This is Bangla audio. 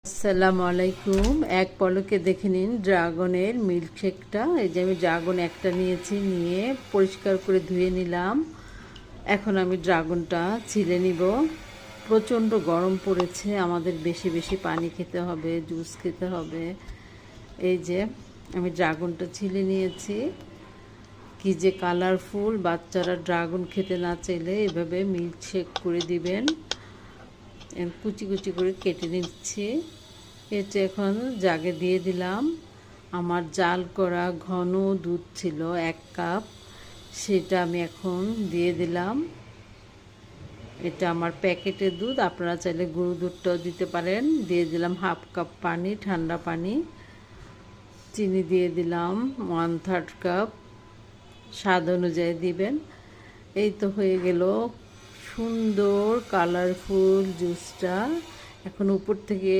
আসসালামু আলাইকুম। এক পলকে দেখে নিন ড্রাগনের মিল্কশেকটা। এই যে আমি ড্রাগন একটা নিয়েছি, নিয়ে পরিষ্কার করে ধুয়ে নিলাম। এখন আমি ড্রাগনটা ছিলে নিব। প্রচণ্ড গরম পড়েছে, আমাদের বেশি বেশি পানি খেতে হবে, জুস খেতে হবে। এই যে আমি ড্রাগনটা ছিলে নিয়েছি। কি যে কালারফুল! বাচ্চারা ড্রাগন খেতে না চাইলে এভাবে মিল্কশেক করে দিবেন। কুচি কুচি করে কেটে নিচ্ছি। এটা এখন জাগে দিয়ে দিলাম। আমার জাল করা ঘন দুধ ছিল 1 কাপ, সেটা আমি এখন দিয়ে দিলাম। এটা আমার প্যাকেটের দুধ, আপনারা চাইলে গরুর দুধটাও দিতে পারেন। দিয়ে দিলাম 1/2 কাপ পানি, ঠান্ডা পানি। চিনি দিয়ে দিলাম 1/3 কাপ, স্বাদ অনুযায়ী দিবেন। এই তো হয়ে গেল সুন্দর কালারফুল জুসটা। এখন উপর থেকে